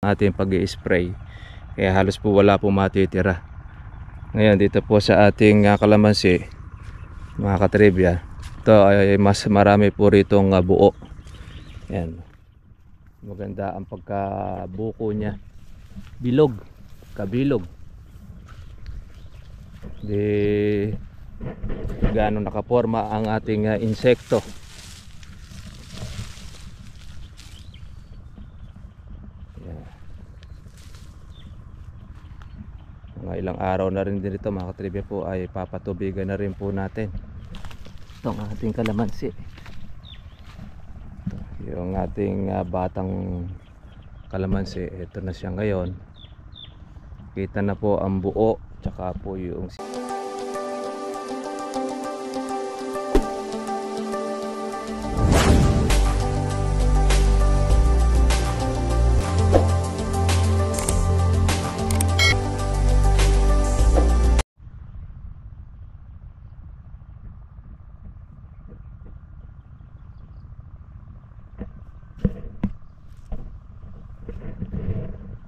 ating pag-i-spray. Kaya halos po wala po matitira. Ngayon dito po sa ating kalamansi, mga katribya, ito ay mas marami po ritong buo. Yan. Maganda ang pagkabuko niya. Bilog, kabilog. Di gaano nakaporma ang ating insekto. Mga ilang araw na rin din ito, mga katribya, po ay papatubigan na rin po natin itong ating kalamansi. Ito, yung ating batang kalamansi, ito na siya ngayon. Kita na po ang buo, tsaka po yung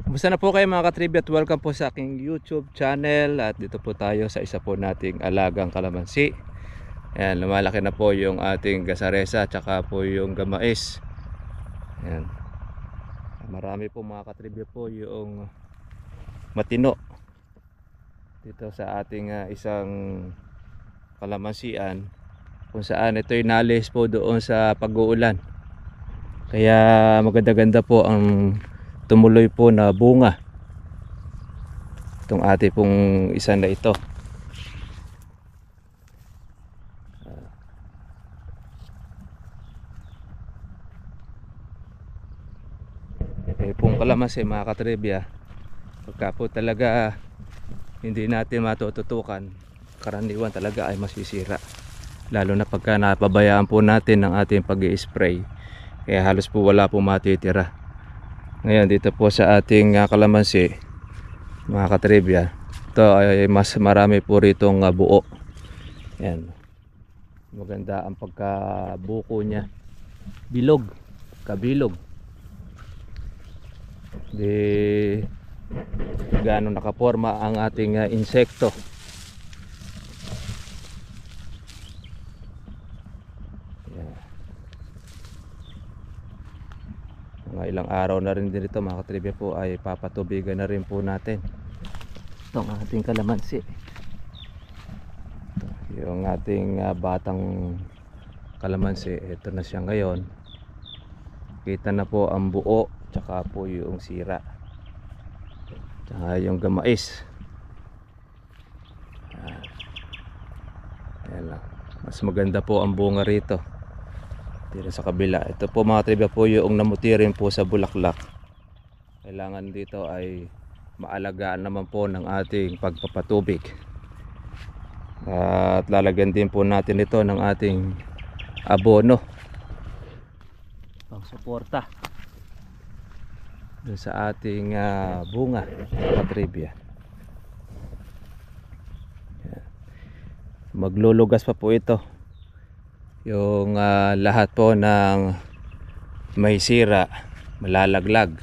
Kumusta na po kayo, mga katribya, at welcome po sa aking YouTube channel. At dito po tayo sa isa po nating alagang kalamansi. Ayan, lumalaki na po yung ating gasaresa tsaka po yung gamais. Ayan. Marami po, mga katribya, po yung matino dito sa ating isang kalamansian, kung saan ito'y nalis po doon sa pag-uulan. Kaya maganda-ganda po ang tumuloy po na bunga itong ating pong isa na ito. Pong kalamansi, mga katribya, pagka po talaga hindi natin matututukan, karaniwan talaga ay masisira, lalo na pagka napabayaan po natin ng ating pag-i-spray. Kaya halos po wala po matitira. Ngayon dito po sa ating kalamansi, mga katribya, ito ay mas marami po ritong buo. Yan. Maganda ang pagkabuko niya. Bilog, kabilog. Di gaano nakaporma ang ating insekto. Mga ilang araw na rin din ito, mga katribya, po ay papatubigan na rin po natin itong ating kalamansi. Ito, yung ating batang kalamansi, ito na siya ngayon. Kita na po ang buo, tsaka po yung sira, tsaka yung gamais. Ayan lang. Mas maganda po ang bunga rito dito sa kabila. Ito po, mga katribya, po yung namuti rin po sa bulaklak. Kailangan dito ay maalagaan naman po ng ating pagpapatubig. At lalagyan din po natin ito ng ating abono pang suporta dun sa ating bunga, mga katribya. Maglulugas pa po ito yung lahat po ng may sira, malalaglag.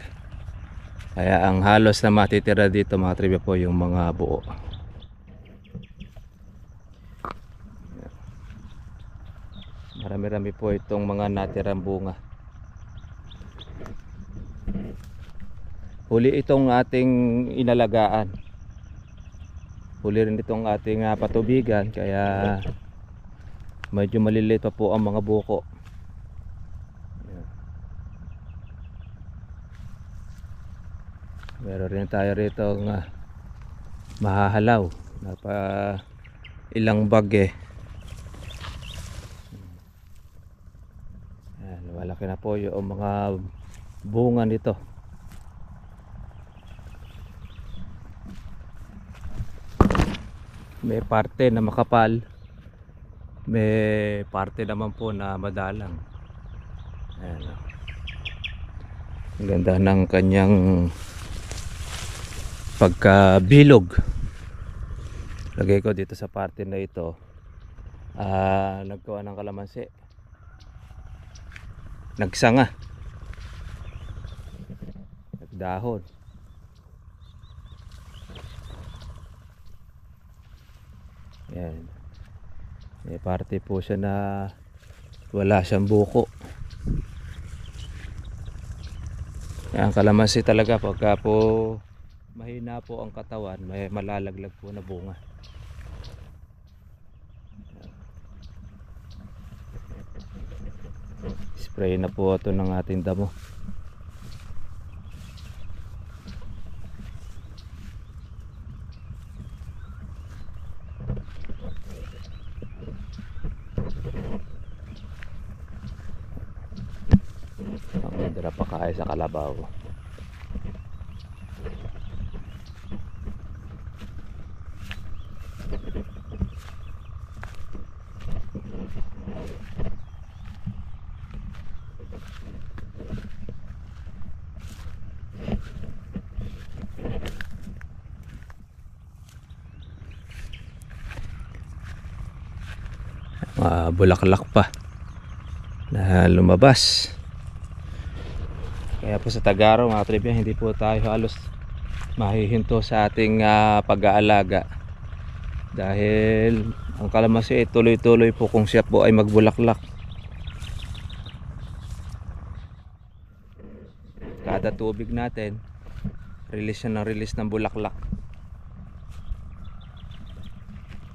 Kaya ang halos na matitira dito, mga trivia, po yung mga buo. Marami-rami po itong mga natirang bunga. Huli itong ating inalagaan, huli rin itong ating patubigan, kaya medyo maliliit pa po ang mga buko. Meron rin tayo rito mahahalaw na pa ilang bag Ayan, malaki na po yung mga bunga nito. May parte na makapal, may parte naman po na madalang. Ayan. Ang ganda ng kanyang pagkabilog. Lagay ko dito sa parte na ito. Nagkuha ng kalamansi, nagsanga dahon. Yan. May parte po siya na wala siyang buko. Ang kalamansi talaga pagka po mahina po ang katawan, may malalaglag po na bunga. Spray na po ito ng ating damo. Ang ganda pa kaya sa kalabaw. Bulaklak pa na lumabas. Kaya po sa Tagaraw mga trivia, hindi po tayo halos mahihinto sa ating pag-aalaga dahil ang kalamansi ay tuloy-tuloy po kung siya po ay magbulaklak. Kada tubig natin, release siya ng release ng bulaklak.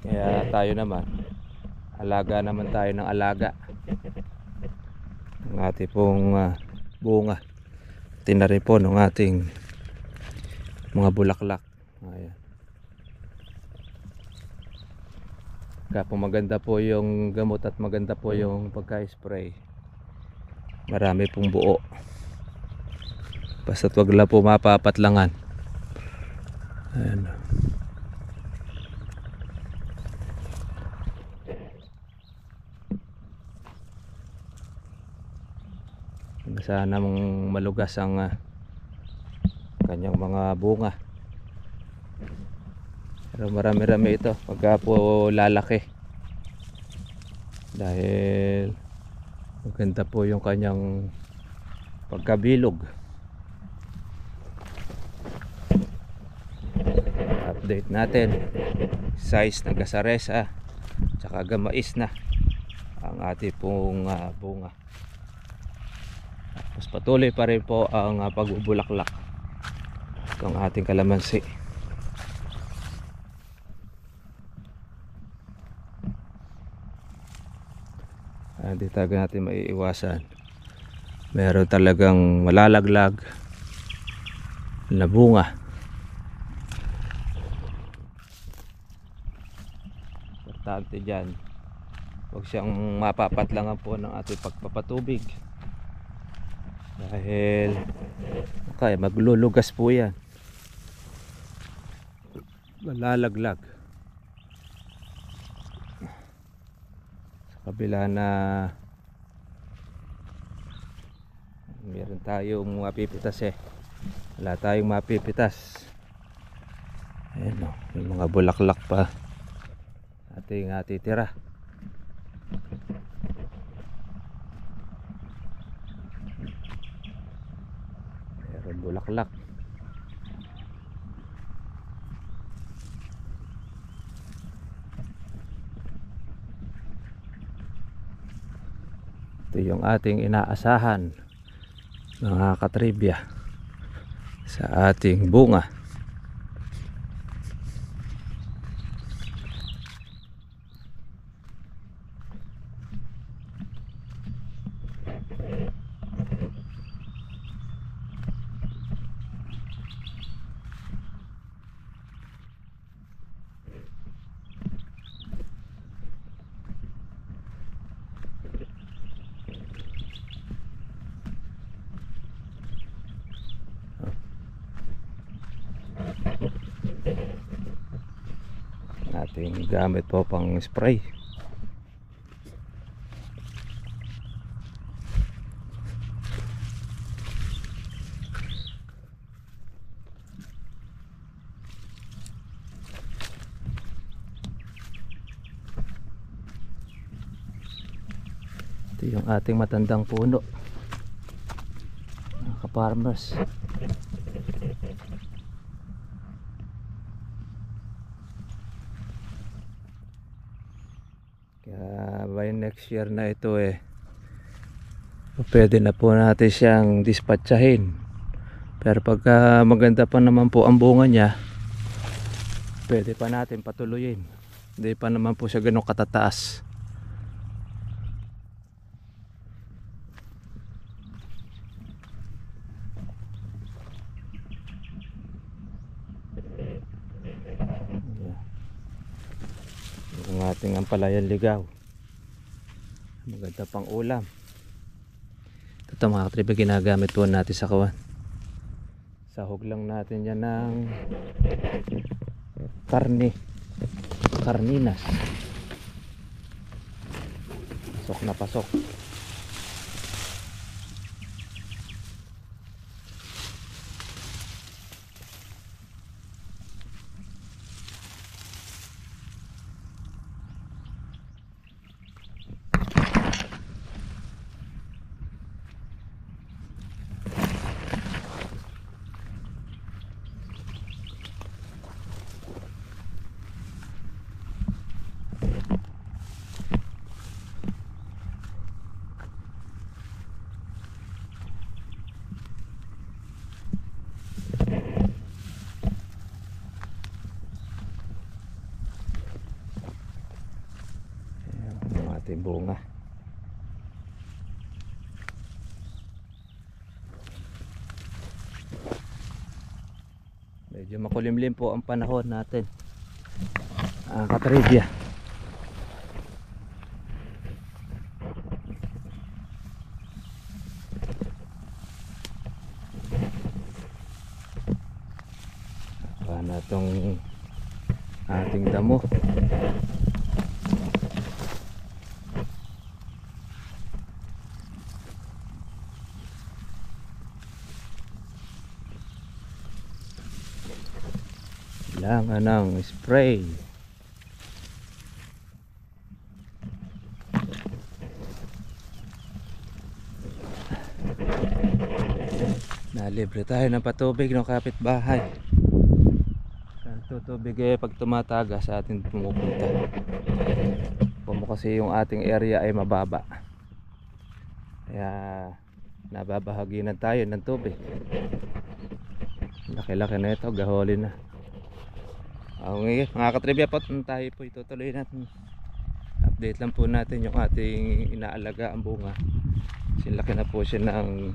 Kaya tayo naman, alaga naman tayo ng alaga ng ating pong bunga, tinari po ng ating mga bulaklak. Ayan. Kaya po maganda po yung gamot at maganda po yung pagka-spray. Marami pong buo, basta't wag lang po mapapatlangan. Ayan. Sana mong malugas ang kanyang mga bunga. Pero marami-rami ito pagka po lalaki, dahil maganda po yung kanyang pagkabilog. Update natin size ng gasaresa tsaka gamais na ang ating pong bunga. Mas patuloy pa rin po ang pagbubulaklak ng ating kalamansi. Hindi talaga natin maiiwasan, meron talagang malalaglag na bunga. Importante dyan, huwag siyang mapapatlangan po ng ating pagpapatubig, dahil okay, maglulugas po yan, malalaglag. Sa kabila na meron tayong mapipitas, wala tayong mapipitas. Ayan o, yung mga bulaklak pa ating titira. Bulaklak. Ito yung ating inaasahan, mga katribya, sa ating bunga. Ating gamit po pang spray. Ito yung ating matandang puno, mga ka-farmers. next year na ito pwede na po natin siyang dispatchahin. Pero pagka maganda pa naman po ang bunga niya, pwede pa natin patuloyin. Hindi pa naman po siya ganun katataas. Ang ating ampalayan ligaw, maganda pang ulam. Ito mga katribe, ginagamit po natin sa kawan. Sahog lang natin yan ng karninas. Pasok na pasok. Ating bunga. Medyo makulimlim po ang panahon natin, ang katribya. Paano itong ating damo? Kailangan ng spray. Nalibre tayo ng patubig ng kapitbahay. Ang tutubig pag tumataga sa atin pumupunta. Como kasi yung ating area ay mababa, kaya nababahaginan tayo ng tubig. Laki-laki na ito, gaholi na. Okay, mga katribya po, tayo po itutuloy natin. Update lang po natin yung ating inaalaga ang bunga. Silaki na po siya ng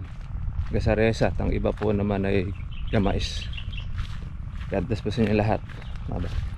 gasaresa at ang iba po naman ay gamais. God bless po sa inyo lahat. Bye-bye.